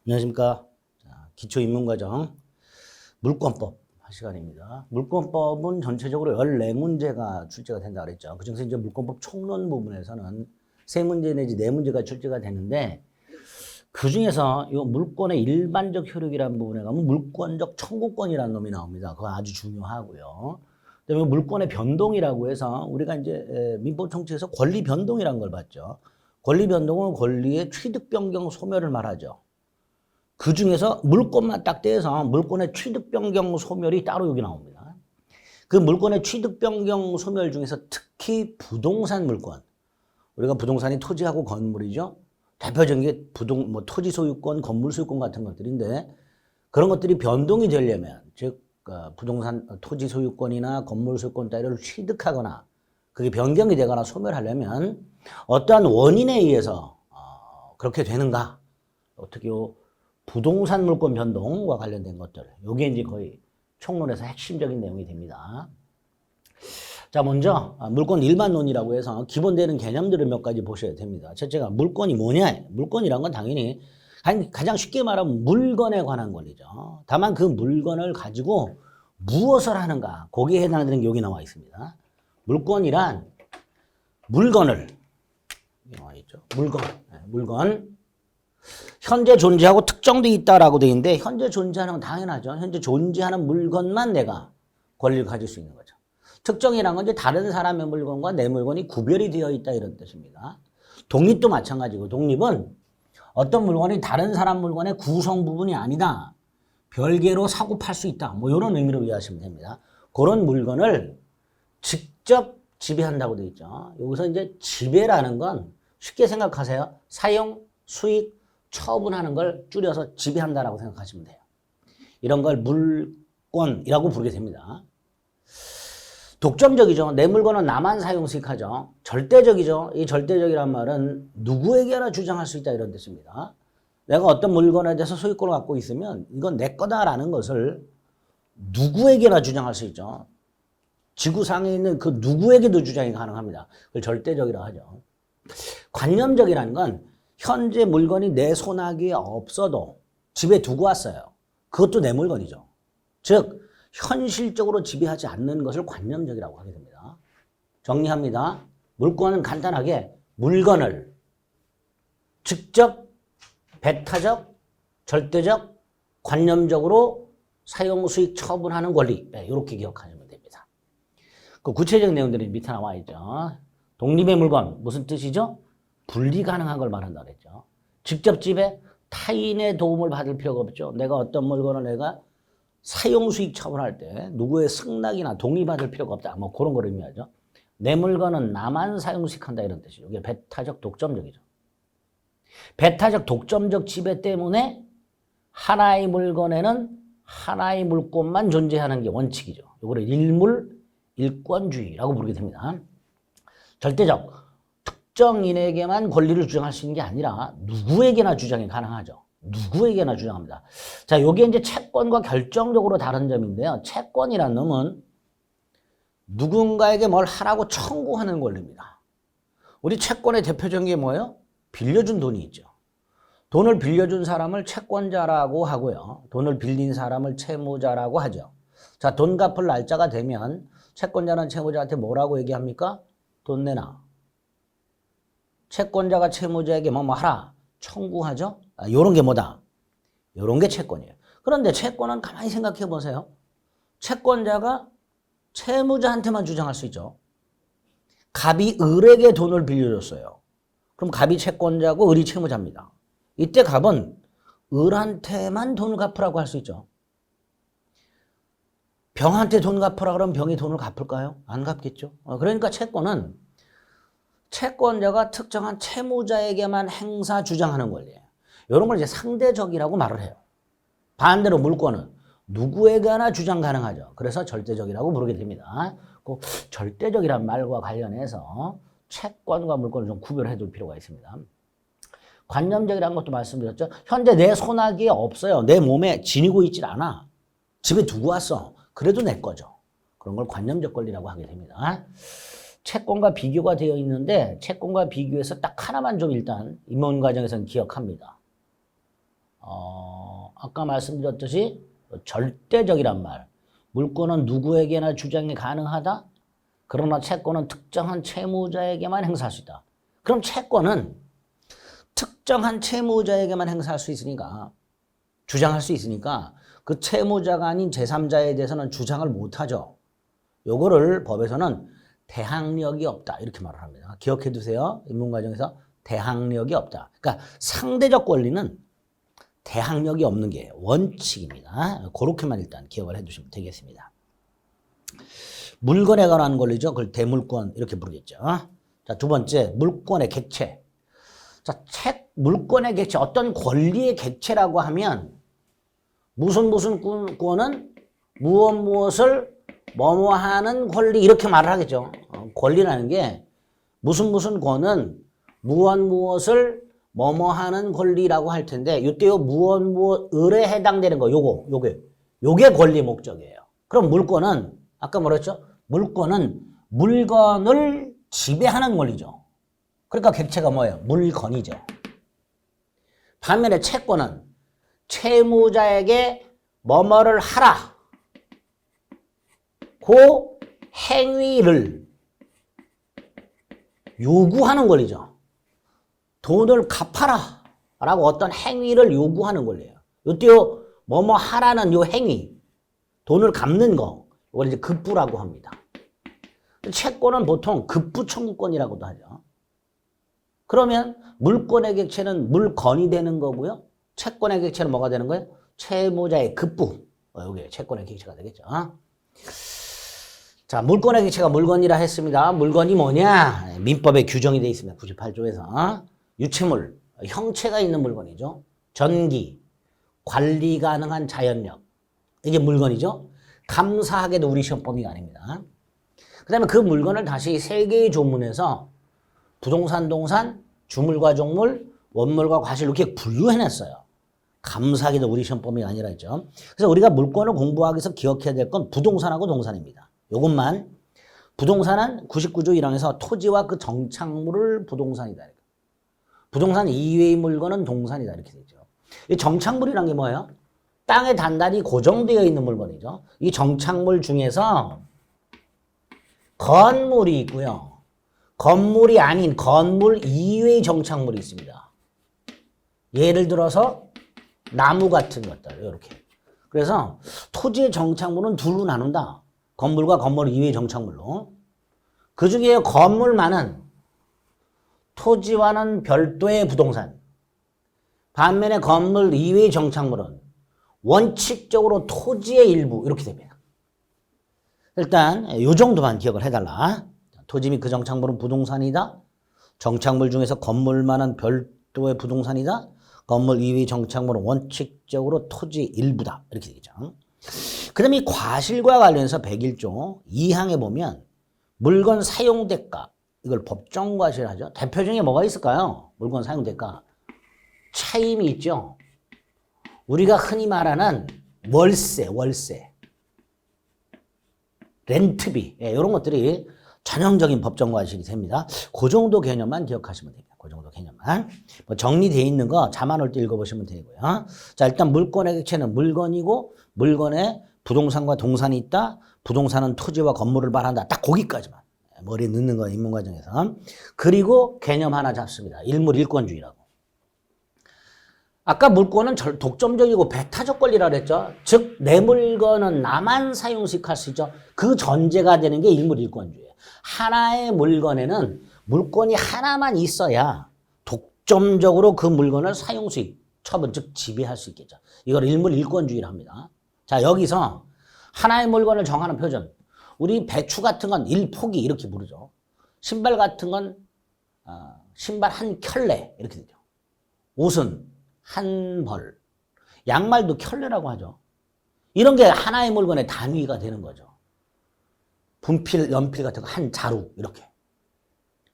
안녕하십니까. 자, 기초인문과정 물권법 할 시간입니다. 물권법은 전체적으로 14문제가 출제가 된다고 그랬죠. 그중에서 이제 물권법 총론 부분에서는 3문제 내지 4문제가 출제가 되는데 그중에서 이 물권의 일반적 효력이라는 부분에 가면 물권적 청구권이라는 놈이 나옵니다. 그거 아주 중요하고요. 그다음에 물권의 변동이라고 해서 우리가 이제 민법 총칙에서 권리 변동이라는 걸 봤죠. 권리 변동은 권리의 취득 변경 소멸을 말하죠. 그 중에서 물권만 딱 떼서 물권의 취득 변경 소멸이 따로 여기 나옵니다. 그 물권의 취득 변경 소멸 중에서 특히 부동산 물권. 우리가 부동산이 토지하고 건물이죠. 대표적인 게 토지 소유권, 건물 소유권 같은 것들인데 그런 것들이 변동이 되려면 즉 부동산 토지 소유권이나 건물 소유권 따위를 취득하거나 그게 변경이 되거나 소멸하려면 어떠한 원인에 의해서 그렇게 되는가? 어떻게 부동산 물권 변동과 관련된 것들. 요게 이제 거의 총론에서 핵심적인 내용이 됩니다. 자, 먼저 물권 일반론이라고 해서 기본되는 개념들을 몇 가지 보셔야 됩니다. 첫째가 물권이 뭐냐? 물권이란 건 당연히 가장 쉽게 말하면 물건에 관한 권리죠. 다만 그 물건을 가지고 무엇을 하는가? 거기에 해당되는 게 여기 나와 있습니다. 물권이란 물건을 나와 있죠. 물건 현재 존재하고 특정돼 있다라고 돼 있는데 현재 존재하는 건 당연하죠. 현재 존재하는 물건만 내가 권리를 가질 수 있는 거죠. 특정이란 건 이제 다른 사람의 물건과 내 물건이 구별이 되어 있다 이런 뜻입니다. 독립도 마찬가지고 독립은 어떤 물건이 다른 사람 물건의 구성 부분이 아니다. 별개로 사고 팔 수 있다. 뭐 이런 의미로 이해하시면 됩니다. 그런 물건을 직접 지배한다고 돼 있죠. 여기서 이제 지배라는 건 쉽게 생각하세요. 사용, 수익, 처분하는 걸 줄여서 지배한다라고 생각하시면 돼요. 이런 걸 물권이라고 부르게 됩니다. 독점적이죠. 내 물건은 나만 사용 수익하죠. 절대적이죠. 이 절대적이란 말은 누구에게나 주장할 수 있다 이런 뜻입니다. 내가 어떤 물건에 대해서 소유권을 갖고 있으면 이건 내 거다라는 것을 누구에게나 주장할 수 있죠. 지구상에 있는 그 누구에게도 주장이 가능합니다. 그걸 절대적이라고 하죠. 관념적이라는 건 현재 물건이 내 손아귀에 없어도 집에 두고 왔어요. 그것도 내 물건이죠. 즉 현실적으로 지배하지 않는 것을 관념적이라고 하게 됩니다. 정리합니다. 물권은 간단하게 물건을 직접, 배타적, 절대적, 관념적으로 사용, 수익, 처분하는 권리. 네, 이렇게 기억하시면 됩니다. 그 구체적 내용들이 밑에 나와 있죠. 독립의 물건 무슨 뜻이죠? 분리 가능한 걸 말한다고 했죠. 직접 지배, 타인의 도움을 받을 필요가 없죠. 내가 어떤 물건을 내가 사용 수익 처분할 때 누구의 승낙이나 동의받을 필요가 없다. 뭐 그런 걸 의미하죠. 내 물건은 나만 사용 수익한다 이런 뜻이죠. 이게 배타적 독점적이죠. 배타적 독점적 지배 때문에 하나의 물건에는 하나의 물권만 존재하는 게 원칙이죠. 이거를 일물 일권주의라고 부르게 됩니다. 절대적 특정인에게만 권리를 주장할 수 있는 게 아니라 누구에게나 주장이 가능하죠. 누구에게나 주장합니다. 자, 요게 이제 채권과 결정적으로 다른 점인데요. 채권이라는 놈은 누군가에게 뭘 하라고 청구하는 권리입니다. 우리 채권의 대표적인 게 뭐예요? 빌려준 돈이 있죠. 돈을 빌려준 사람을 채권자라고 하고요. 돈을 빌린 사람을 채무자라고 하죠. 자, 돈 갚을 날짜가 되면 채권자는 채무자한테 뭐라고 얘기합니까? 돈 내놔. 채권자가 채무자에게 뭐 하라. 청구하죠. 요런 게 뭐다? 요런 게 채권이에요. 그런데 채권은 가만히 생각해 보세요. 채권자가 채무자한테만 주장할 수 있죠. 갑이 을에게 돈을 빌려줬어요. 그럼 갑이 채권자고 을이 채무자입니다. 이때 갑은 을한테만 돈을 갚으라고 할 수 있죠. 병한테 돈 갚으라 그러면 병이 돈을 갚을까요? 안 갚겠죠. 그러니까 채권은 채권자가 특정한 채무자에게만 행사 주장하는 권리예요. 이런 걸 이제 상대적이라고 말을 해요. 반대로 물권은 누구에게나 주장 가능하죠. 그래서 절대적이라고 부르게 됩니다. 꼭 절대적이란 말과 관련해서 채권과 물권을 좀 구별해 둘 필요가 있습니다. 관념적이라는 것도 말씀드렸죠. 현재 내 손아귀에 없어요. 내 몸에 지니고 있질 않아. 집에 두고 왔어. 그래도 내 거죠. 그런 걸 관념적 권리라고 하게 됩니다. 채권과 비교가 되어 있는데 채권과 비교해서 딱 하나만 좀 일단 입문 과정에서는 기억합니다. 아까 말씀드렸듯이 절대적이란 말. 물권은 누구에게나 주장이 가능하다. 그러나 채권은 특정한 채무자에게만 행사할 수 있다. 그럼 채권은 특정한 채무자에게만 행사할 수 있으니까, 주장할 수 있으니까 그 채무자가 아닌 제3자에 대해서는 주장을 못하죠. 요거를 법에서는 대항력이 없다 이렇게 말을 합니다. 기억해 두세요. 인문과정에서 대항력이 없다. 그러니까 상대적 권리는 대항력이 없는 게 원칙입니다. 그렇게만 일단 기억을 해 두시면 되겠습니다. 물건에 관한 권리죠. 그걸 대물권 이렇게 부르겠죠. 자, 두 번째 물권의 객체. 자, 물권의 객체, 어떤 권리의 객체라고 하면 무슨 권은 무엇을 뭐뭐하는 권리 이렇게 말을 하겠죠. 권리라는 게 무슨 권은 무엇을 뭐뭐하는 권리라고 할 텐데 이때요 무엇을에 해당되는 거 요게 권리 목적이에요. 그럼 물권은 아까 뭐랬죠? 물권은 물건을 지배하는 권리죠. 그러니까 객체가 뭐예요? 물건이죠. 반면에 채권은 채무자에게 뭐뭐를 하라. 그 행위를 요구하는 권리죠. 돈을 갚아라 라고 어떤 행위를 요구하는 권리예요. 이때요 뭐뭐 하라는 요 행위, 돈을 갚는 거, 이걸 이제 급부라고 합니다. 채권은 보통 급부 청구권이라고도 하죠. 그러면 물권의 객체는 물건이 되는 거고요. 채권의 객체는 뭐가 되는 거예요? 채무자의 급부. 이게 채권의 객체가 되겠죠. 자, 물권의 객체가 물건이라 했습니다. 물건이 뭐냐? 민법에 규정이 되어 있습니다. 98조에서. 유체물, 형체가 있는 물건이죠. 전기, 관리 가능한 자연력. 이게 물건이죠. 감사하게도 우리 시험 범위가 아닙니다. 그 다음에 그 물건을 다시 세 개의 조문에서 부동산, 동산, 주물과 종물, 원물과 과실 이렇게 분류해냈어요. 감사하게도 우리 시험 범위가 아니라 했죠. 그래서 우리가 물건을 공부하기 위해서 기억해야 될 건 부동산하고 동산입니다. 요것만. 부동산은 99조 1항에서 토지와 그 정착물을 부동산이다. 부동산 이외의 물건은 동산이다. 이렇게 되죠. 이 정착물이란 게 뭐예요? 땅에 단단히 고정되어 있는 물건이죠. 이 정착물 중에서 건물이 있고요. 건물이 아닌 건물 이외의 정착물이 있습니다. 예를 들어서 나무 같은 것들 이렇게. 그래서 토지의 정착물은 둘로 나눈다. 건물과 건물 이외의 정착물로. 그중에 건물만은 토지와는 별도의 부동산. 반면에 건물 이외의 정착물은 원칙적으로 토지의 일부 이렇게 됩니다. 일단 이 정도만 기억을 해달라. 토지 및 그 정착물은 부동산이다. 정착물 중에서 건물만은 별도의 부동산이다. 건물 이외의 정착물은 원칙적으로 토지 일부다. 이렇게 되겠죠. 그 다음에 이 과실과 관련해서 101조 2항에 보면 물건 사용대가, 이걸 법정과실하죠. 대표 중에 뭐가 있을까요? 물건 사용대가. 차임이 있죠. 우리가 흔히 말하는 월세, 렌트비, 이런 것들이 전형적인 법정과실이 됩니다. 그 정도 개념만 기억하시면 됩니다. 그 정도 개념만. 뭐 정리되어 있는 거 자만 올 때 읽어보시면 되고요. 자, 일단 물권의 객체는 물건이고 물건에 부동산과 동산이 있다. 부동산은 토지와 건물을 말한다. 딱 거기까지만 머리에 넣는 거 인문과정에서. 그리고 개념 하나 잡습니다. 일물일권주의라고. 아까 물권은 독점적이고 배타적 권리라고 했죠. 즉 내 물건은 나만 사용식할 수 있죠. 그 전제가 되는 게 일물일권주의예요. 하나의 물건에는 물건이 하나만 있어야 독점적으로 그 물건을 사용수익, 처분, 즉 지배할 수 있겠죠. 이걸 일물일권주의라 합니다. 자, 여기서 하나의 물건을 정하는 표준. 우리 배추 같은 건 일포기 이렇게 부르죠. 신발 같은 건 신발 한 켤레 이렇게 되죠. 옷은 한 벌. 양말도 켤레라고 하죠. 이런 게 하나의 물건의 단위가 되는 거죠. 분필, 연필 같은 거 한 자루 이렇게.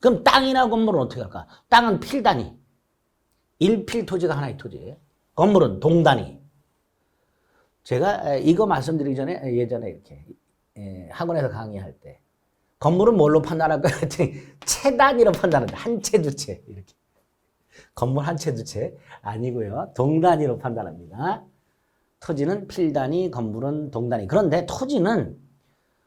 그럼 땅이나 건물은 어떻게 할까? 땅은 필 단위. 1필 토지가 하나의 토지. 건물은 동 단위. 제가 이거 말씀드리기 전에 예전에 이렇게 학원에서 강의할 때 건물은 뭘로 판단할까 했더니 채 단위로 판단한다. 한 채, 두 채 이렇게. 건물 한 채, 두 채 아니고요. 동 단위로 판단합니다. 토지는 필단위, 건물은 동단위. 그런데 토지는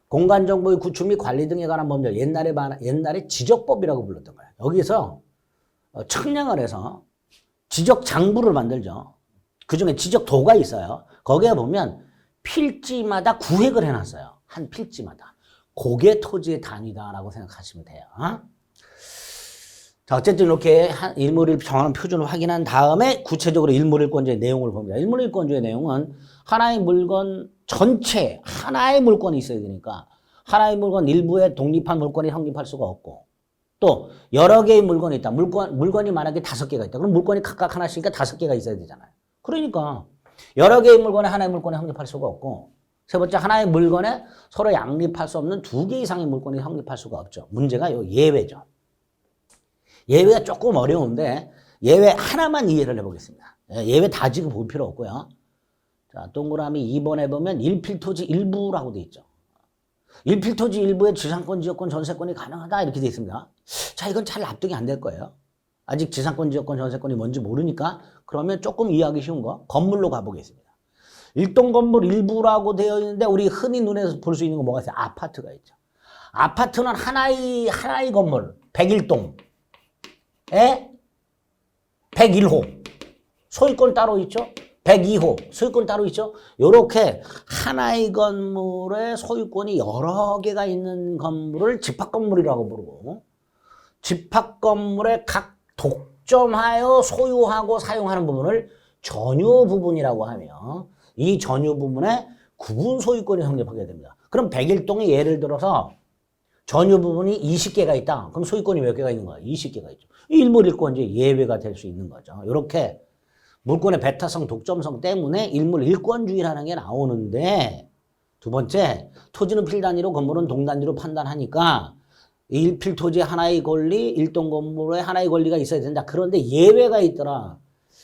공간정보의 구축 및 관리 등에 관한 법률, 옛날에 지적법이라고 불렀던 거예요. 여기서 측량을 해서 지적장부를 만들죠. 그중에 지적도가 있어요. 거기에 보면 필지마다 구획을 해놨어요. 한 필지마다. 그게 토지의 단위다라고 생각하시면 돼요. 자, 어쨌든 이렇게 일몰일 정하는 표준을 확인한 다음에 구체적으로 일몰일권조의 내용을 봅니다. 일몰일권조의 내용은 하나의 물건 전체, 하나의 물건이 있어야 되니까 하나의 물건 일부에 독립한 물건이 성립할 수가 없고 또 여러 개의 물건이 있다. 물건이 만약에 5개가 있다. 그럼 물건이 각각 하나씩이니까 5개가 있어야 되잖아요. 그러니까 여러 개의 물건에 하나의 물건이 성립할 수가 없고 세 번째 하나의 물건에 서로 양립할 수 없는 2개 이상의 물건이 성립할 수가 없죠. 문제가 요 예외죠. 예외가 조금 어려운데 예외 하나만 이해를 해보겠습니다. 예외 다 지금 볼 필요 없고요. 자, 동그라미 2번에 보면 일필토지 일부라고 돼 있죠. 일필토지 일부에 지상권, 지역권, 전세권이 가능하다 이렇게 돼 있습니다. 자, 이건 잘 납득이 안 될 거예요. 아직 지상권, 지역권, 전세권이 뭔지 모르니까 그러면 조금 이해하기 쉬운 거 건물로 가보겠습니다. 일동 건물 일부라고 되어 있는데 우리 흔히 눈에서 볼 수 있는 거 뭐가 있어요? 아파트가 있죠. 아파트는 하나의 건물 101동에 101호 소유권 따로 있죠. 102호 소유권 따로 있죠. 이렇게 하나의 건물에 소유권이 여러 개가 있는 건물을 집합건물이라고 부르고 집합건물에 각 독점하여 소유하고 사용하는 부분을 전유 부분이라고 하며 이 전유 부분에 구분 소유권이 성립하게 됩니다. 그럼 101동에 예를 들어서 전유 부분이 20개가 있다. 그럼 소유권이 몇 개가 있는 거야? 20개가 있죠. 일몰일권제 예외가 될 수 있는 거죠. 이렇게 물권의 배타성, 독점성 때문에 일몰일권주의라는 게 나오는데 두 번째, 토지는 필단위로 건물은 동단위로 판단하니까 일필토지 하나의 권리, 일동 건물에 하나의 권리가 있어야 된다. 그런데 예외가 있더라.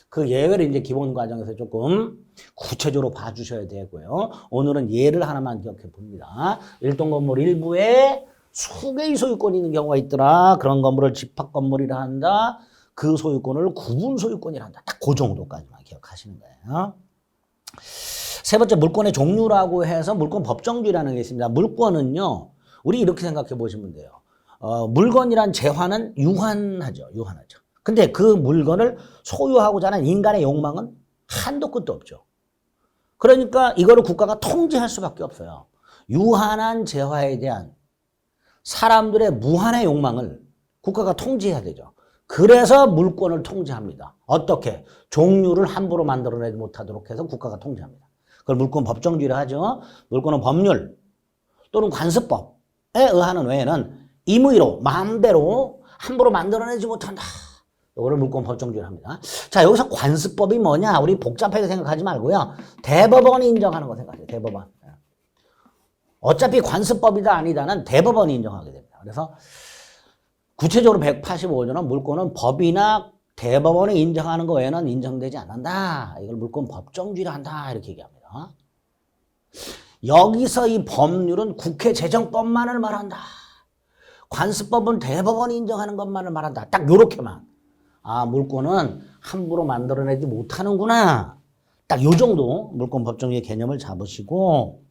그 예외를 이제 기본 과정에서 조금 구체적으로 봐주셔야 되고요. 오늘은 예를 하나만 기억해 봅니다. 일동 건물 일부에 수개의 소유권이 있는 경우가 있더라. 그런 건물을 집합 건물이라 한다. 그 소유권을 구분 소유권이라 한다. 딱 그 정도까지만 기억하시는 거예요. 세 번째 물권의 종류라고 해서 물권 법정주의라는 게 있습니다. 물권은요. 우리 이렇게 생각해 보시면 돼요. 물건이란 재화는 유한하죠. 근데 그 물건을 소유하고자 하는 인간의 욕망은 한도 끝도 없죠. 그러니까 이거를 국가가 통제할 수밖에 없어요. 유한한 재화에 대한 사람들의 무한의 욕망을 국가가 통제해야 되죠. 그래서 물권을 통제합니다. 어떻게? 종류를 함부로 만들어내지 못하도록 해서 국가가 통제합니다. 그걸 물권 법정주의라 하죠. 물권은 법률 또는 관습법에 의하는 외에는 임의로 마음대로 함부로 만들어내지 못한다. 이거를 물권 법정주의를 합니다. 자, 여기서 관습법이 뭐냐? 우리 복잡하게 생각하지 말고요. 대법원이 인정하는 거 생각하세요. 대법원. 어차피 관습법이다 아니다는 대법원이 인정하게 됩니다. 그래서 구체적으로 185조는 물권은 법이나 대법원이 인정하는 거 외에는 인정되지 않는다. 이걸 물권 법정주의를 한다. 이렇게 얘기합니다. 여기서 이 법률은 국회 재정법만을 말한다. 관습법은 대법원이 인정하는 것만을 말한다. 딱 요렇게만. 아, 물권은 함부로 만들어내지 못하는구나. 딱 요 정도 물권 법정주의 개념을 잡으시고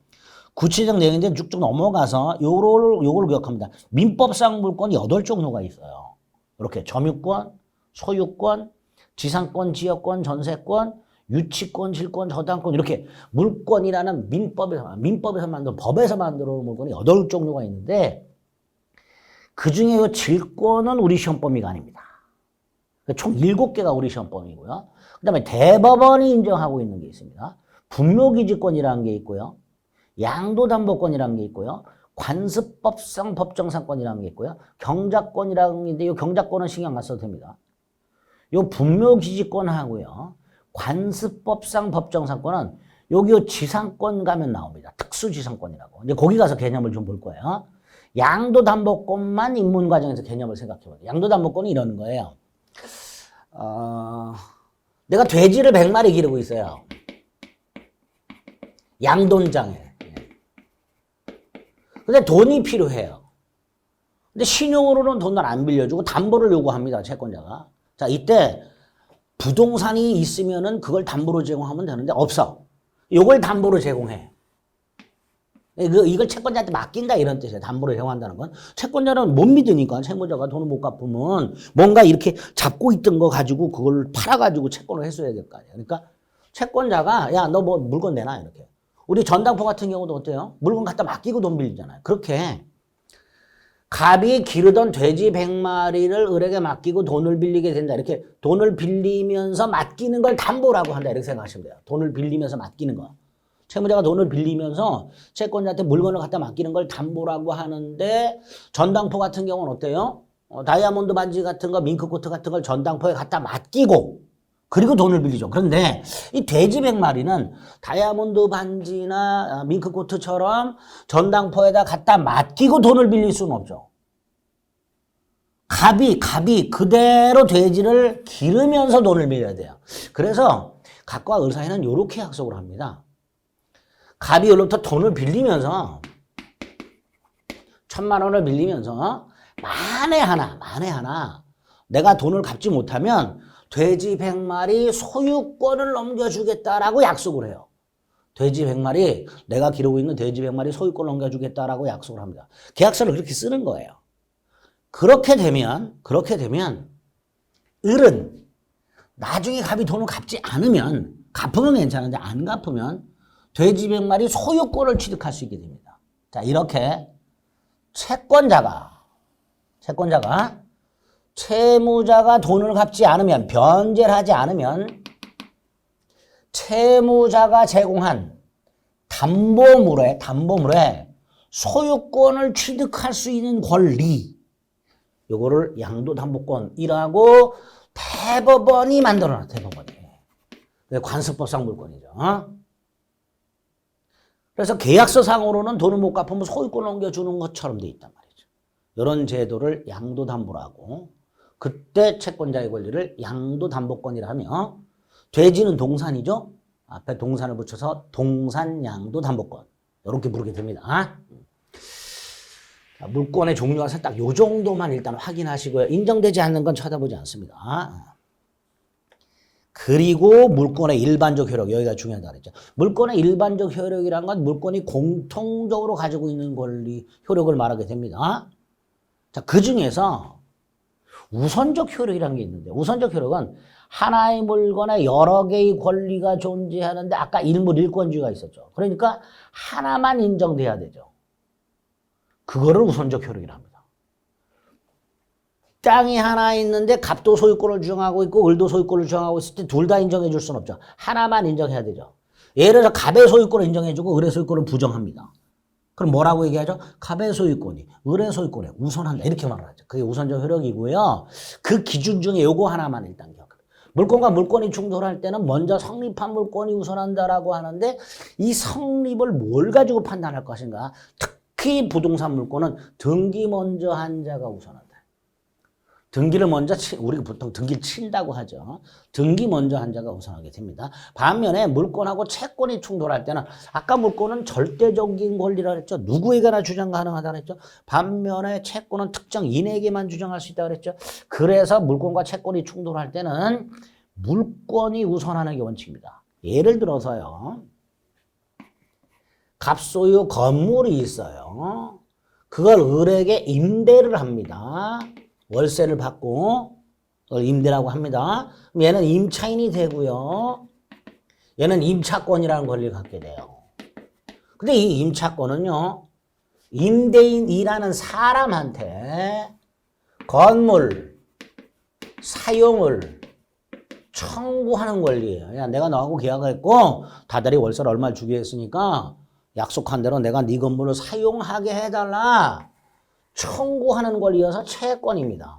구체적 내용인데 쭉쭉 넘어가서 요걸 기억합니다. 민법상 물권이 8종류가 있어요. 이렇게 점유권, 소유권, 지상권, 지역권, 전세권, 유치권, 실권, 저당권 이렇게 물권이라는 민법에서 만든 법에서 만들어 놓은 물권이 8종류가 있는데 그중에 이 질권은 우리 시험 범위가 아닙니다. 총 7개가 우리 시험 범위고요. 그 다음에 대법원이 인정하고 있는 게 있습니다. 분묘기지권이라는 게 있고요. 양도담보권이라는 게 있고요. 관습법상 법정상권이라는 게 있고요. 경작권이라는 게 있는데 이 경작권은 신경 안 써도 됩니다. 이 분묘기지권하고요. 관습법상 법정상권은 여기 지상권 가면 나옵니다. 특수지상권이라고. 이제 거기 가서 개념을 좀 볼 거예요. 양도담보권만 입문 과정에서 개념을 생각해 봐요. 양도담보권이 이런 거예요. 내가 돼지를 100마리 기르고 있어요. 양돈장에. 근데 돈이 필요해요. 근데 신용으로는 돈을 안 빌려주고 담보를 요구합니다. 채권자가. 자, 이때 부동산이 있으면은 그걸 담보로 제공하면 되는데 없어. 요걸 담보로 제공해. 이걸 채권자한테 맡긴다 이런 뜻이에요. 담보로 제공한다는 건. 채권자는 못 믿으니까 채무자가 돈을 못 갚으면 뭔가 이렇게 잡고 있던 거 가지고 그걸 팔아가지고 채권을 해줘야 될 거 아니에요. 그러니까 채권자가 야, 너 뭐 물건 내놔 이렇게. 우리 전당포 같은 경우도 어때요? 물건 갖다 맡기고 돈 빌리잖아요. 그렇게 갑이 기르던 돼지 100마리를 을에게 맡기고 돈을 빌리게 된다. 이렇게 돈을 빌리면서 맡기는 걸 담보라고 한다. 이렇게 생각하시면 돼요. 돈을 빌리면서 맡기는 거. 채무자가 돈을 빌리면서 채권자한테 물건을 갖다 맡기는 걸 담보라고 하는데 전당포 같은 경우는 어때요? 다이아몬드 반지 같은 거, 밍크코트 같은 걸 전당포에 갖다 맡기고 그리고 돈을 빌리죠. 그런데 이 돼지 100마리는 다이아몬드 반지나 밍크코트처럼 전당포에다 갖다 맡기고 돈을 빌릴 수는 없죠. 갑이 그대로 돼지를 기르면서 돈을 빌려야 돼요. 그래서 갑과 을 사이는 이렇게 약속을 합니다. 갑이 을로부터 돈을 빌리면서 1000만 원을 빌리면서 만에 하나 내가 돈을 갚지 못하면 돼지 100마리 소유권을 넘겨주겠다라고 약속을 해요. 돼지 100마리, 내가 기르고 있는 돼지 100마리 소유권을 넘겨주겠다라고 약속을 합니다. 계약서를 그렇게 쓰는 거예요. 그렇게 되면 을은 나중에 갑이 돈을 갚지 않으면, 갚으면 괜찮은데 안 갚으면 돼지 100마리 소유권을 취득할 수 있게 됩니다. 자, 이렇게 채권자가 채무자가 돈을 갚지 않으면, 변제를 하지 않으면 채무자가 제공한 담보물에 소유권을 취득할 수 있는 권리, 요거를 양도담보권이라고 대법원이 만들어놨다. 대법원이. 관습법상 물권이죠. 그래서 계약서상으로는 돈을 못 갚으면 소유권을 넘겨주는 것처럼 돼 있단 말이죠. 이런 제도를 양도담보라고, 그때 채권자의 권리를 양도담보권이라 하며, 돼지는 동산이죠. 앞에 동산을 붙여서 동산양도담보권 이렇게 부르게 됩니다. 자, 물권의 종류가 딱 요 정도만 일단 확인하시고요. 인정되지 않는 건 쳐다보지 않습니다. 그리고 물권의 일반적 효력, 여기가 중요하다 그랬죠. 물권의 일반적 효력이란 건 물권이 공통적으로 가지고 있는 권리, 효력을 말하게 됩니다. 자, 그 중에서 우선적 효력이라는 게 있는데, 우선적 효력은 하나의 물건에 여러 개의 권리가 존재하는데, 아까 일물 일권주의가 있었죠. 그러니까 하나만 인정돼야 되죠. 그거를 우선적 효력이라 합니다. 땅이 하나 있는데 갑도 소유권을 주장하고 있고 을도 소유권을 주장하고 있을 때 둘 다 인정해 줄 수는 없죠. 하나만 인정해야 되죠. 예를 들어서 갑의 소유권을 인정해주고 을의 소유권을 부정합니다. 그럼 뭐라고 얘기하죠? 갑의 소유권이 을의 소유권에 우선한다. 이렇게 말을 하죠. 그게 우선적 효력이고요. 그 기준 중에 요거 하나만 일단 기억해요. 물권과 물권이 충돌할 때는 먼저 성립한 물권이 우선한다라고 하는데, 이 성립을 뭘 가지고 판단할 것인가? 특히 부동산 물권은 등기 먼저 한 자가 우선한다. 등기를 먼저 우리가 보통 등기를 친다고 하죠. 등기 먼저 한 자가 우선하게 됩니다. 반면에 물권하고 채권이 충돌할 때는, 아까 물권은 절대적인 권리라 그랬죠. 누구에게나 주장 가능하다 그랬죠. 반면에 채권은 특정인에게만 주장할 수 있다 그랬죠. 그래서 물권과 채권이 충돌할 때는 물권이 우선하는 게 원칙입니다. 예를 들어서요, 갑소유 건물이 있어요. 그걸 을에게 임대를 합니다. 월세를 받고 임대라고 합니다. 얘는 임차인이 되고요. 얘는 임차권이라는 권리를 갖게 돼요. 근데 이 임차권은요, 임대인이라는 사람한테 건물 사용을 청구하는 권리예요. 야, 내가 너하고 계약을 했고 다달이 월세를 얼마를 주기로 했으니까 약속한 대로 내가 네 건물을 사용하게 해달라. 청구하는 권리여서 채권입니다.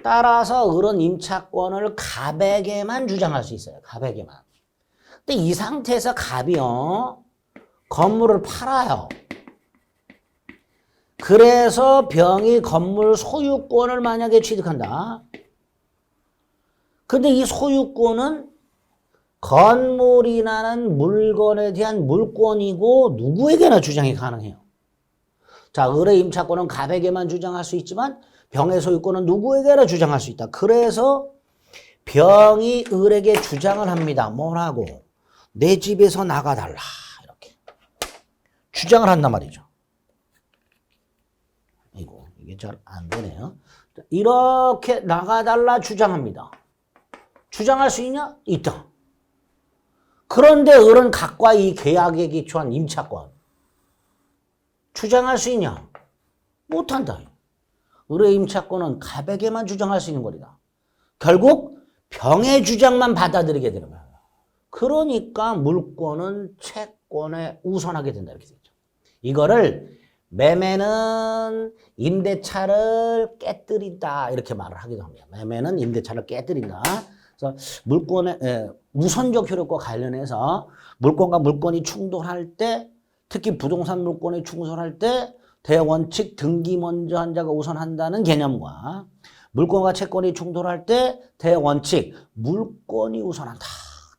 따라서 을은 임차권을 갑에게만 주장할 수 있어요. 갑에게만. 근데 이 상태에서 갑이요, 건물을 팔아요. 그래서 병이 건물 소유권을 만약에 취득한다. 근데 이 소유권은 건물이라는 물건에 대한 물권이고 누구에게나 주장이 가능해요. 자, 을의 임차권은 갑에게만 주장할 수 있지만 병의 소유권은 누구에게나 주장할 수 있다. 그래서 병이 을에게 주장을 합니다. 뭐라고? 내 집에서 나가달라 이렇게 주장을 한단 말이죠. 이게 잘 안 되네요. 이렇게 나가달라 주장합니다. 주장할 수 있냐? 있다. 그런데 을은 각과 이 계약에 기초한 임차권 주장할 수 있냐? 못한다. 을의 임차권은 갑에게만 주장할 수 있는 거리다. 결국 병의 주장만 받아들이게 되는 거야. 그러니까 물권은 채권에 우선하게 된다 이렇게 되죠. 이거를 매매는 임대차를 깨뜨린다 이렇게 말을 하기도 합니다. 매매는 임대차를 깨뜨린다. 그래서 물권의 우선적 효력과 관련해서 물권과 물권이 충돌할 때 특히 부동산 물권이 충돌할 때 대원칙 등기 먼저 한 자가 우선한다는 개념과 물권과 채권이 충돌할 때 대원칙 물권이 우선한다.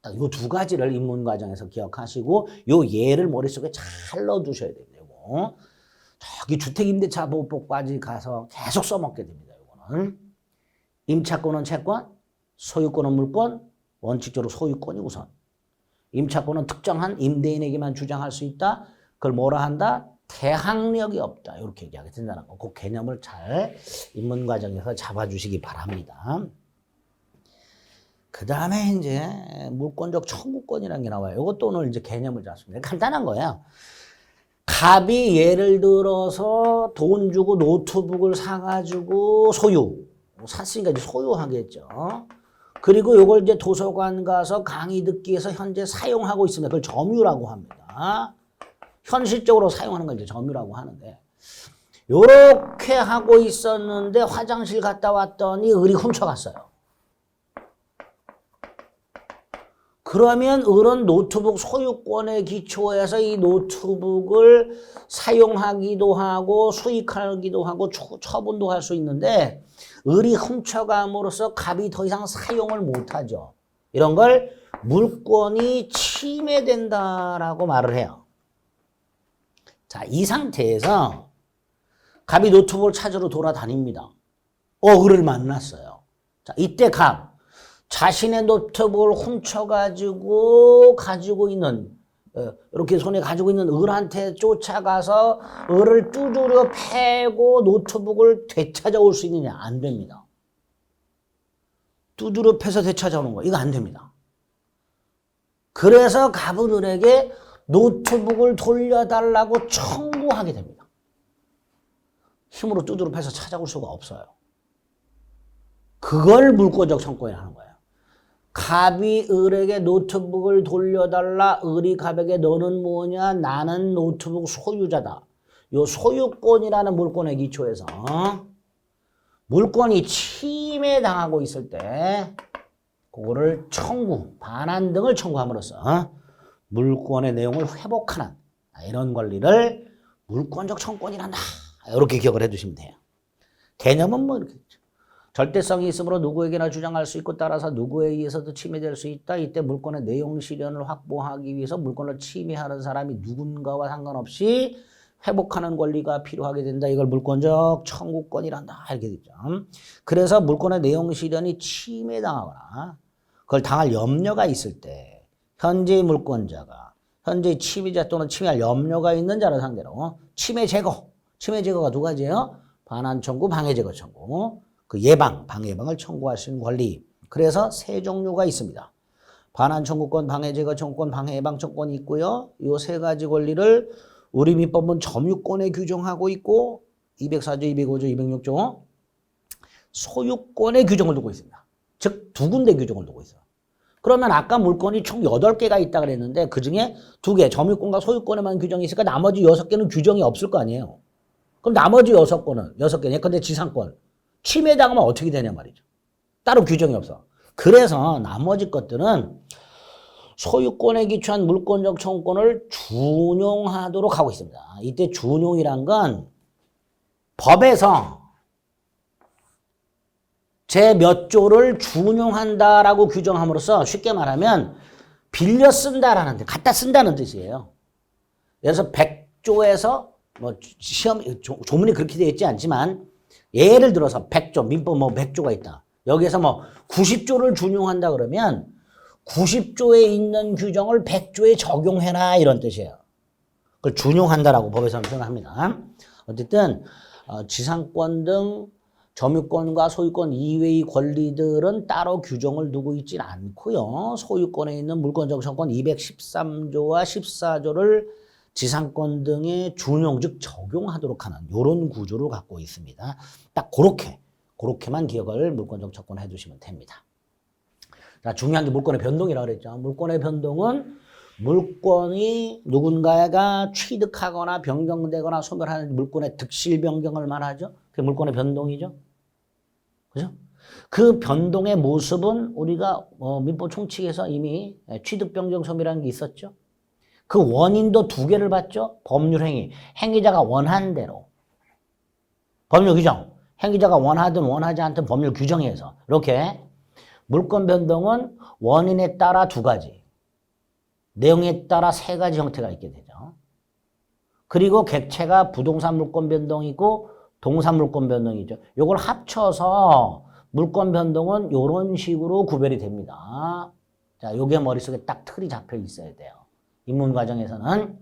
딱 이 두 가지를 입문 과정에서 기억하시고 요 예를 머릿속에 잘 넣어두셔야 됩니다. 저기 주택임대차보호법까지 가서 계속 써먹게 됩니다. 이거는 임차권은 채권, 소유권은 물권, 원칙적으로 소유권이 우선. 임차권은 특정한 임대인에게만 주장할 수 있다. 그걸 뭐라 한다? 대항력이 없다. 이렇게 얘기하게 된다는 거. 그 개념을 잘 입문 과정에서 잡아주시기 바랍니다. 그 다음에 이제 물권적 청구권이라는 게 나와요. 이것도 오늘 이제 개념을 잡습니다. 간단한 거예요. 갑이 예를 들어서 돈 주고 노트북을 사가지고 샀으니까 이제 소유하겠죠. 그리고 이걸 이제 도서관 가서 강의 듣기 위해서 현재 사용하고 있습니다. 그걸 점유라고 합니다. 현실적으로 사용하는 걸 이제 점유라고 하는데, 요렇게 하고 있었는데 화장실 갔다 왔더니 을이 훔쳐갔어요. 그러면 을은 노트북 소유권에 기초해서 이 노트북을 사용하기도 하고 수익하기도 하고 처분도 할 수 있는데 을이 훔쳐감으로써 갑이 더 이상 사용을 못하죠. 이런 걸 물권이 침해된다라고 말을 해요. 자, 이 상태에서 갑이 노트북을 찾으러 돌아다닙니다. 을을 만났어요. 자, 이때 갑 자신의 노트북을 훔쳐가지고 이렇게 손에 가지고 있는 을한테 쫓아가서 을을 두드려 패고 노트북을 되찾아올 수 있느냐? 안 됩니다. 두드려 패서 되찾아오는 거 이거 안 됩니다. 그래서 갑은 을에게 노트북을 돌려달라고 청구하게 됩니다. 힘으로 두드려 패서 찾아올 수가 없어요. 그걸 물권적 청구에 하는 거예요. 갑이 을에게 노트북을 돌려달라. 을이 갑에게 너는 뭐냐? 나는 노트북 소유자다. 요 소유권이라는 물권의 기초에서 물권이 침해당하고 있을 때 그거를 반환 등을 청구함으로써 물권의 내용을 회복하는 이런 권리를 물권적 청구권이란다. 이렇게 기억을 해두시면 돼요. 개념은 뭐 이렇게 절대성이 있으므로 누구에게나 주장할 수 있고 따라서 누구에 의해서도 침해될 수 있다. 이때 물권의 내용 실현을 확보하기 위해서 물권을 침해하는 사람이 누군가와 상관없이 회복하는 권리가 필요하게 된다. 이걸 물권적 청구권이란다. 이렇게 되죠. 그래서 물권의 내용 실현이 침해당하거나 그걸 당할 염려가 있을 때 현재의 물권자가 현재의 침해자 또는 침해할 염려가 있는 자를 상대로 침해 제거가 두 가지예요. 반환 청구, 방해 제거 청구. 그 방해 예방을 청구할 수 있는 권리. 그래서 세 종류가 있습니다. 반환 청구권, 방해 제거 청구권, 방해 예방 청구권이 있고요. 이 세 가지 권리를 우리 민법은 점유권에 규정하고 있고 204조, 205조, 206조 소유권의 규정을 두고 있습니다. 즉 두 군데 규정을 두고 있어요. 그러면 아까 물권이 총 8개가 있다고 그랬는데 그중에 2개, 점유권과 소유권에만 규정이 있으니까 나머지 6개는 규정이 없을 거 아니에요. 그럼 나머지 6개, 예컨대 지상권 침해당하면 어떻게 되냐 말이죠. 따로 규정이 없어. 그래서 나머지 것들은 소유권에 기초한 물권적 청구권을 준용하도록 하고 있습니다. 이때 준용이란 건 법에서 제 몇 조를 준용한다라고 규정함으로써 쉽게 말하면 빌려 쓴다라는 뜻, 갖다 쓴다는 뜻이에요. 그래서 100조에서 뭐 조문이 그렇게 되어 있지 않지만 예를 들어서 100조, 민법 100조가 있다. 여기에서 90조를 준용한다 그러면 90조에 있는 규정을 100조에 적용해라 이런 뜻이에요. 그걸 준용한다라고 법에서는 표현합니다. 어쨌든 지상권 등 점유권과 소유권 이외의 권리들은 따로 규정을 두고 있진 않고요. 소유권에 있는 물권정신권 213조와 14조를 지상권 등에 준용, 즉 적용하도록 하는 이런 구조를 갖고 있습니다. 딱 그렇게만 기억을 물권정신권 해두시면 됩니다. 자, 중요한 게 물권의 변동이라고 그랬죠. 물권의 변동은 물권이 누군가가 취득하거나 변경되거나 소멸하는 물권의 득실 변경을 말하죠. 그게 물권의 변동이죠. 그죠? 그 변동의 모습은 우리가 민법 총칙에서 이미 취득 변경 소멸이라는 게 있었죠. 그 원인도 두 개를 봤죠. 법률 행위. 행위자가 원한 대로. 법률 규정. 행위자가 원하든 원하지 않든 법률 규정에서 이렇게 물권 변동은 원인에 따라 두 가지, 내용에 따라 세 가지 형태가 있게 되죠. 그리고 객체가 부동산 물권 변동이고 동산 물권 변동이죠. 이걸 합쳐서 물권 변동은 이런 식으로 구별이 됩니다. 자, 요게 머릿속에 딱 틀이 잡혀 있어야 돼요. 입문 과정에서는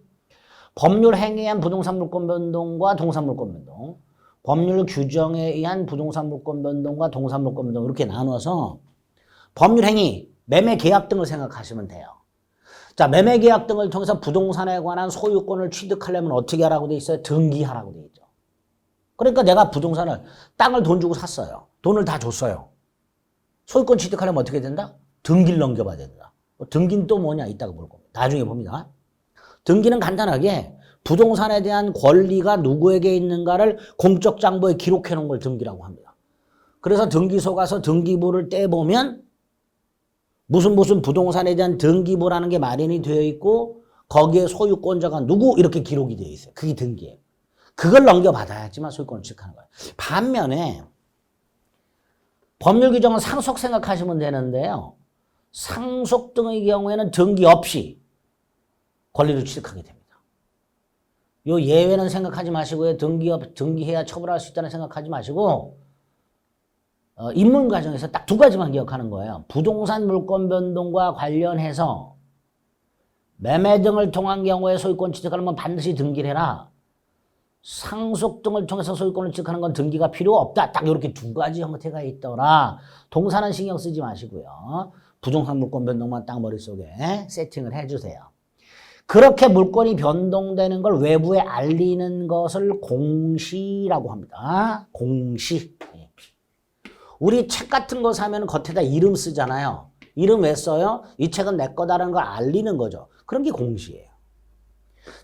법률 행위에 의한 부동산 물권 변동과 동산 물권 변동, 법률 규정에 의한 부동산 물권 변동과 동산 물권 변동 이렇게 나눠서 법률 행위, 매매 계약 등을 생각하시면 돼요. 자, 매매 계약 등을 통해서 부동산에 관한 소유권을 취득하려면 어떻게 하라고 돼 있어요? 등기하라고 돼 있죠. 그러니까 내가 부동산을 땅을 돈 주고 샀어요. 돈을 다 줬어요. 소유권 취득하려면 어떻게 된다? 등기를 넘겨봐야 된다. 등기는 또 뭐냐? 이따가 볼 겁니다. 나중에 봅니다. 등기는 간단하게 부동산에 대한 권리가 누구에게 있는가를 공적 장부에 기록해 놓은 걸 등기라고 합니다. 그래서 등기소 가서 등기부를 떼보면 무슨 부동산에 대한 등기부라는 게 마련이 되어 있고 거기에 소유권자가 누구 이렇게 기록이 되어 있어요. 그게 등기예요. 그걸 넘겨받아야지만 소유권을 취득하는 거예요. 반면에 법률 규정은 상속 생각하시면 되는데요. 상속 등의 경우에는 등기 없이 권리를 취득하게 됩니다. 요 예외는 생각하지 마시고요. 등기해야 처벌할 수 있다는 생각하지 마시고 입문 과정에서 딱 두 가지만 기억하는 거예요. 부동산 물권 변동과 관련해서 매매 등을 통한 경우에 소유권 취득하려면 반드시 등기를 해라. 상속 등을 통해서 소유권을 취득하는 건 등기가 필요 없다. 딱 이렇게 두 가지 형태가 있더라. 동사는 신경 쓰지 마시고요. 부동산 물권 변동만 딱 머릿속에 세팅을 해주세요. 그렇게 물권이 변동되는 걸 외부에 알리는 것을 공시라고 합니다. 공시. 우리 책 같은 거 사면 겉에다 이름 쓰잖아요. 이름 왜 써요? 이 책은 내 거다라는 걸 알리는 거죠. 그런 게 공시예요.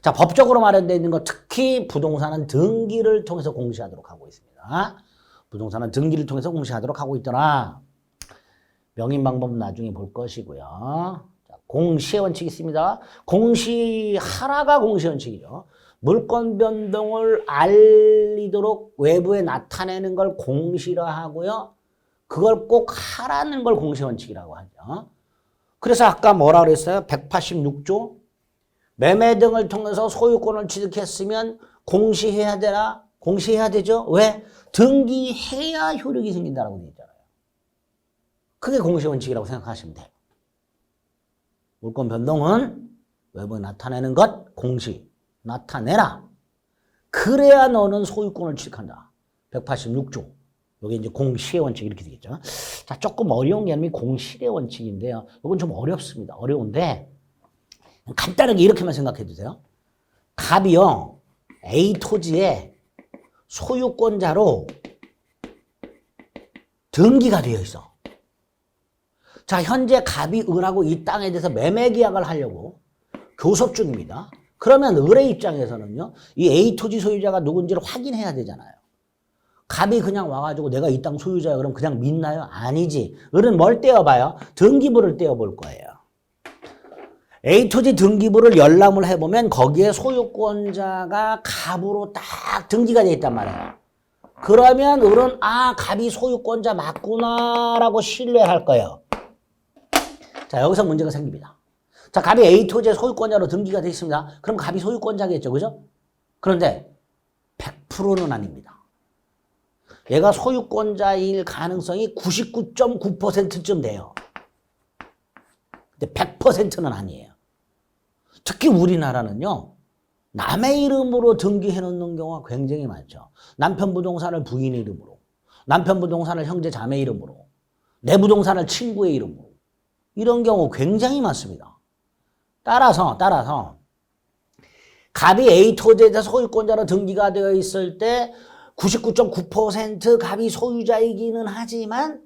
자, 법적으로 마련되어 있는 거 특히 부동산은 등기를 통해서 공시하도록 하고 있습니다. 부동산은 등기를 통해서 공시하도록 하고 있더라. 명인 방법은 나중에 볼 것이고요. 자, 공시의 원칙이 있습니다. 공시하라가 공시의 원칙이죠. 물권 변동을 알리도록 외부에 나타내는 걸 공시라 하고요. 그걸 꼭 하라는 걸 공시의 원칙이라고 하죠. 그래서 아까 뭐라 그랬어요? 186조 매매 등을 통해서 소유권을 취득했으면 공시해야 되나? 공시해야 되죠. 왜? 등기해야 효력이 생긴다라고 되어 있잖아요. 그게 공시의 원칙이라고 생각하시면 돼요. 물권 변동은 외부에 나타내는 것 공시. 나타내라. 그래야 너는 소유권을 취득한다. 186조. 여기 이제 공시의 원칙 이렇게 되겠죠. 자, 조금 어려운 개념이 공실의 원칙인데요. 이건 좀 어렵습니다. 어려운데 간단하게 이렇게만 생각해 주세요. 갑이요. A 토지의 소유권자로 등기가 되어 있어. 자, 현재 갑이 을하고 이 땅에 대해서 매매 계약을 하려고 교섭 중입니다. 그러면 을의 입장에서는요. 이 A 토지 소유자가 누군지를 확인해야 되잖아요. 갑이 그냥 와가지고 내가 이 땅 소유자야 그럼 그냥 믿나요? 아니지. 을은 뭘 떼어봐요? 등기부를 떼어볼 거예요. A 토지 등기부를 열람을 해보면 거기에 소유권자가 갑으로 딱 등기가 되어 있단 말이에요. 그러면 을은 아 갑이 소유권자 맞구나라고 신뢰할 거예요. 자, 여기서 문제가 생깁니다. 자, 갑이 A 토지의 소유권자로 등기가 되어 있습니다. 그럼 갑이 소유권자겠죠, 그죠? 그런데 100%는 아닙니다. 얘가 소유권자일 가능성이 99.9%쯤 돼요. 근데 100%는 아니에요. 특히 우리나라는요. 남의 이름으로 등기해 놓는 경우가 굉장히 많죠. 남편 부동산을 부인 이름으로, 남편 부동산을 형제 자매 이름으로, 내 부동산을 친구의 이름으로. 이런 경우 굉장히 많습니다. 따라서 갑이 A 토지에 대해서 소유권자로 등기가 되어 있을 때 99.9% 갑이 소유자이기는 하지만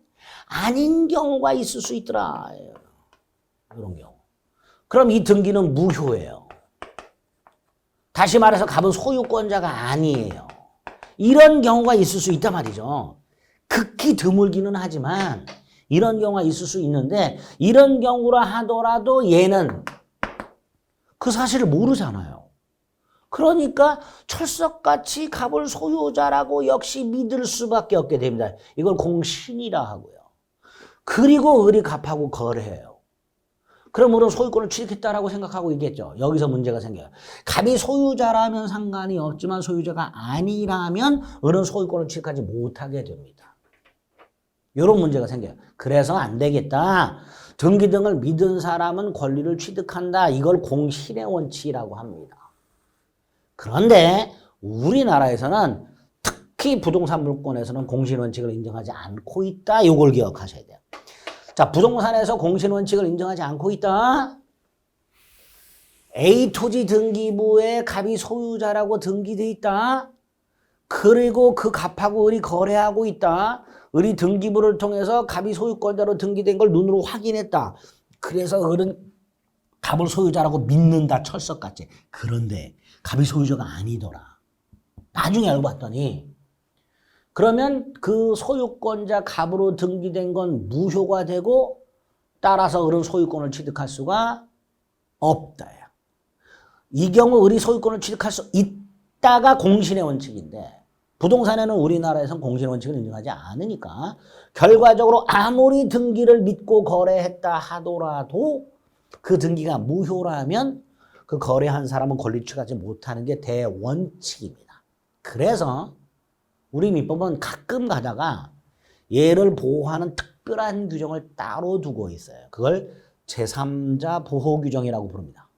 아닌 경우가 있을 수 있더라. 이런 경우. 그럼 이 등기는 무효예요. 다시 말해서 갑은 소유권자가 아니에요. 이런 경우가 있을 수 있단 말이죠. 극히 드물기는 하지만 이런 경우가 있을 수 있는데 이런 경우라 하더라도 얘는 그 사실을 모르잖아요. 그러니까 철석같이 갑을 소유자라고 역시 믿을 수밖에 없게 됩니다. 이걸 공신이라 하고요. 그리고 을이 갑하고 거래해요. 그럼 을은 소유권을 취득했다라고 생각하고 있겠죠. 여기서 문제가 생겨요. 갑이 소유자라면 상관이 없지만 소유자가 아니라면 을은 소유권을 취득하지 못하게 됩니다. 이런 문제가 생겨요. 그래서 안 되겠다. 등기 등을 믿은 사람은 권리를 취득한다. 이걸 공신의 원칙이라고 합니다. 그런데 우리나라에서는 특히 부동산 물권에서는 공신 원칙을 인정하지 않고 있다. 이걸 기억하셔야 돼요. 자, 부동산에서 공신 원칙을 인정하지 않고 있다. A 토지 등기부에 갑이 소유자라고 등기돼 있다. 그리고 그 갑하고 을이 거래하고 있다. 을이 등기부를 통해서 갑이 소유권자로 등기된 걸 눈으로 확인했다. 그래서 을은 갑을 소유자라고 믿는다. 철석같이. 그런데 갑이 소유자가 아니더라. 나중에 알고 봤더니 그러면 그 소유권자 갑으로 등기된 건 무효가 되고 따라서 을은 소유권을 취득할 수가 없다. 이 경우 을이 소유권을 취득할 수 있다가 공신의 원칙인데 부동산에는 우리나라에서는 공신의 원칙을 인정하지 않으니까 결과적으로 아무리 등기를 믿고 거래했다 하더라도 그 등기가 무효라면 그 거래한 사람은 권리 취득하지 못하는 게 대원칙입니다. 그래서 우리 민법은 가끔 가다가 얘를 보호하는 특별한 규정을 따로 두고 있어요. 그걸 제3자 보호 규정이라고 부릅니다.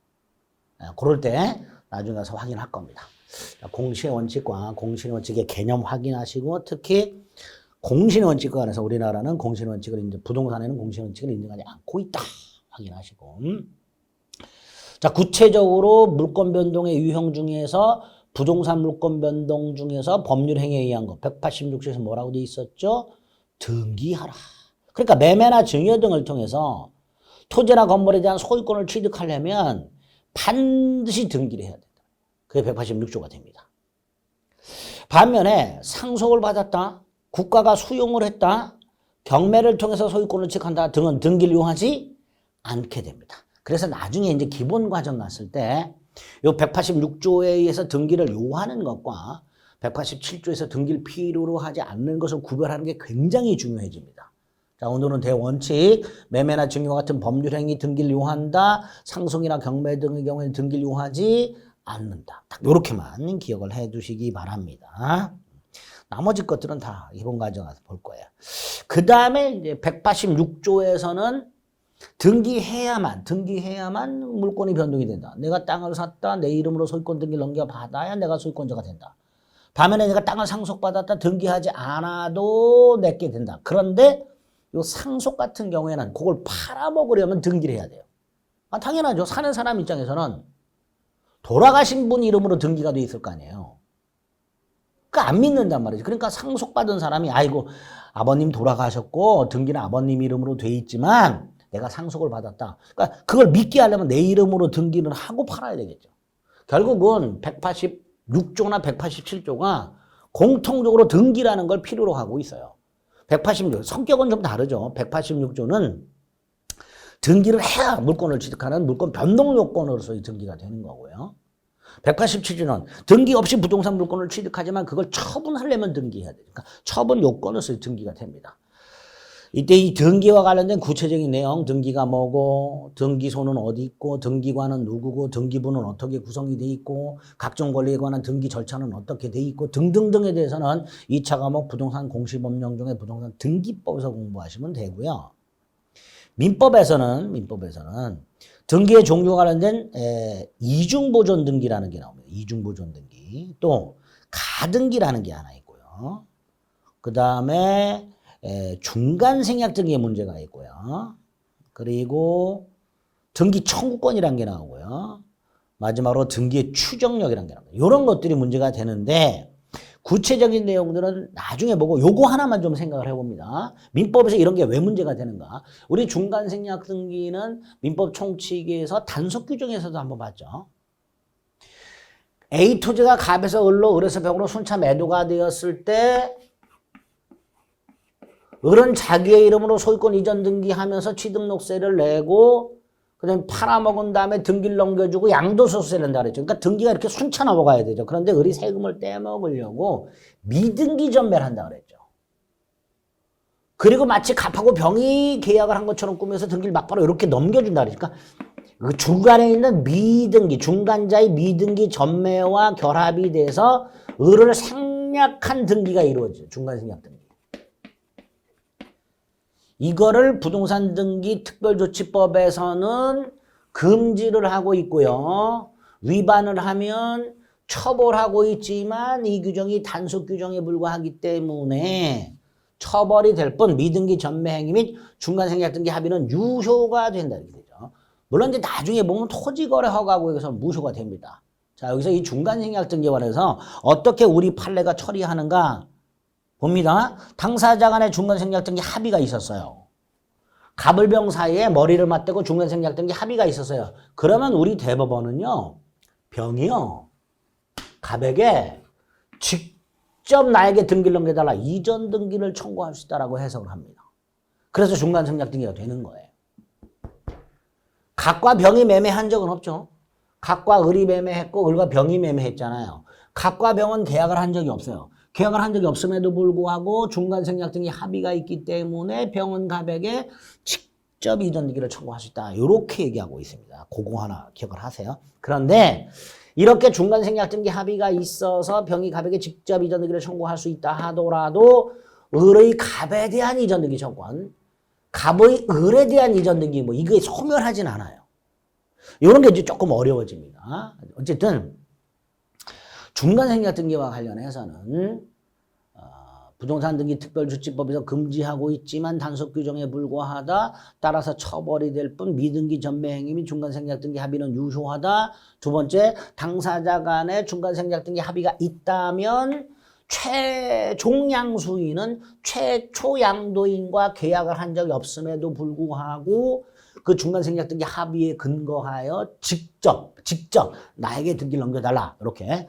그럴 때 나중에 가서 확인할 겁니다. 공신의 원칙과 공신의 원칙의 개념 확인하시고 특히 공신의 원칙과 관해서 우리나라는 공신의 원칙을 부동산에는 공신의 원칙을 인정하지 않고 있다. 확인하시고. 자, 구체적으로 물권 변동의 유형 중에서 부동산 물권 변동 중에서 법률 행위에 의한 거 186조에서 뭐라고 돼 있었죠? 등기하라. 그러니까 매매나 증여 등을 통해서 토지나 건물에 대한 소유권을 취득하려면 반드시 등기를 해야 된다. 그게 186조가 됩니다. 반면에 상속을 받았다, 국가가 수용을 했다, 경매를 통해서 소유권을 취득한다 등은 등기를 요하지 않게 됩니다. 그래서 나중에 이제 기본 과정 났을 때 이 186조에 의해서 등기를 요하는 것과 187조에서 등기를 필요로 하지 않는 것을 구별하는 게 굉장히 중요해집니다. 자, 오늘은 대원칙, 매매나 증여 같은 법률 행위 등기를 요한다, 상속이나 경매 등의 경우에는 등기를 요하지 않는다. 딱 이렇게만 기억을 해 두시기 바랍니다. 나머지 것들은 다 기본 과정 가서 볼 거예요. 그 다음에 이제 186조에서는 등기해야만 물권이 변동이 된다. 내가 땅을 샀다. 내 이름으로 소유권 등기를 넘겨받아야 내가 소유권자가 된다. 반면에 내가 땅을 상속받았다. 등기하지 않아도 내게 된다. 그런데 이 상속 같은 경우에는 그걸 팔아먹으려면 등기를 해야 돼요. 당연하죠. 사는 사람 입장에서는 돌아가신 분 이름으로 등기가 돼 있을 거 아니에요. 그러니까 안 믿는단 말이죠. 그러니까 상속받은 사람이 아이고 아버님 돌아가셨고 등기는 아버님 이름으로 돼 있지만 내가 상속을 받았다. 그러니까 그걸 믿게 하려면 내 이름으로 등기를 하고 팔아야 되겠죠. 결국은 186조나 187조가 공통적으로 등기라는 걸 필요로 하고 있어요. 186조, 성격은 좀 다르죠. 186조는 등기를 해야 물권을 취득하는 물권 변동 요건으로서의 등기가 되는 거고요. 187조는 등기 없이 부동산 물권을 취득하지만 그걸 처분하려면 등기해야 돼요. 그러니까 처분 요건으로서의 등기가 됩니다. 이때 이 등기와 관련된 구체적인 내용, 등기가 뭐고, 등기소는 어디 있고, 등기관은 누구고, 등기부는 어떻게 구성이 돼 있고, 각종 권리에 관한 등기 절차는 어떻게 돼 있고 등등등에 대해서는 2차 과목 부동산 공시법령 중에 부동산 등기법에서 공부하시면 되고요. 민법에서는 등기의 종류와 관련된 이중보존 등기라는 게 나옵니다. 이중보존 등기. 또 가등기라는 게 하나 있고요. 그 다음에 중간생략 등기의 문제가 있고요. 그리고 등기 청구권이라는 게 나오고요. 마지막으로 등기의 추정력이라는 게 나옵니다. 이런 것들이 문제가 되는데 구체적인 내용들은 나중에 보고 요거 하나만 좀 생각을 해봅니다. 민법에서 이런 게 왜 문제가 되는가? 우리 중간생략 등기는 민법 총칙에서 단속 규정에서도 한번 봤죠. A 토지가 갑에서 을로, 을에서 병으로 순차 매도가 되었을 때 을은 자기의 이름으로 소유권 이전 등기하면서 취등록세를 내고 그다음에 팔아먹은 다음에 등기를 넘겨주고 양도소득세를 낸다 그랬죠. 그러니까 등기가 이렇게 순차 넘어가야 되죠. 그런데 을이 세금을 떼먹으려고 미등기 전매를 한다 그랬죠. 그리고 마치 갑하고 병이 계약을 한 것처럼 꾸며서 등기를 막바로 이렇게 넘겨준다 그러니까 그 중간에 있는 미등기, 중간자의 미등기 전매와 결합이 돼서 을을 생략한 등기가 이루어져요. 중간생략 등기. 이거를 부동산 등기 특별조치법에서는 금지를 하고 있고요. 위반을 하면 처벌하고 있지만 이 규정이 단속 규정에 불과하기 때문에 처벌이 될 뿐 미등기 전매 행위 및 중간생략 등기 합의는 유효가 된다 이렇게 되죠. 물론 이제 나중에 보면 토지거래 허가구역에서 무효가 됩니다. 자, 여기서 이 중간생략 등기에 관해서 어떻게 우리 판례가 처리하는가 봅니다. 당사자 간의 중간생략 등기 합의가 있었어요. 갑을병 사이에 머리를 맞대고 중간생략 등기 합의가 있었어요. 그러면 우리 대법원은요. 병이요. 갑에게 직접 나에게 등기를 넘겨달라. 이전 등기를 청구할 수 있다라고 해석을 합니다. 그래서 중간생략 등기가 되는 거예요. 갑과 병이 매매한 적은 없죠. 갑과 을이 매매했고 을과 병이 매매했잖아요. 갑과 병은 계약을 한 적이 없어요. 계약을 한 적이 없음에도 불구하고 중간생략 등기 합의가 있기 때문에 병은 갑에게 직접 이전 등기를 청구할 수 있다. 이렇게 얘기하고 있습니다. 그거 하나 기억을 하세요. 그런데 이렇게 중간생략 등기 합의가 있어서 병이 갑에게 직접 이전 등기를 청구할 수 있다 하더라도 을의 갑에 대한 이전 등기 청구권, 갑의 을에 대한 이전 등기 뭐 이게 소멸하진 않아요. 이런 게 이제 조금 어려워집니다. 어쨌든 중간생략 등기와 관련해서는 부동산 등기 특별조치법에서 금지하고 있지만 단속 규정에 불과하다. 따라서 처벌이 될 뿐 미등기 전매 행위 및 중간생략 등기 합의는 유효하다. 두 번째, 당사자 간의 중간생략 등기 합의가 있다면 최종 양수인은 최초 양도인과 계약을 한 적이 없음에도 불구하고 그 중간생략 등기 합의에 근거하여 직접 나에게 등기를 넘겨달라. 이렇게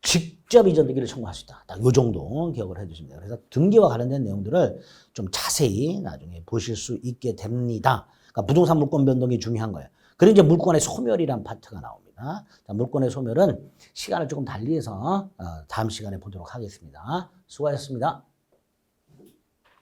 직접 이전 등기를 청구할 수 있다. 딱 요 정도 기억을 해주시면 돼요. 그래서 등기와 관련된 내용들을 좀 자세히 나중에 보실 수 있게 됩니다. 그러니까 부동산 물권 변동이 중요한 거예요. 그리고 이제 물권의 소멸이란 파트가 나옵니다. 자, 물권의 소멸은 시간을 조금 달리해서 다음 시간에 보도록 하겠습니다. 수고하셨습니다.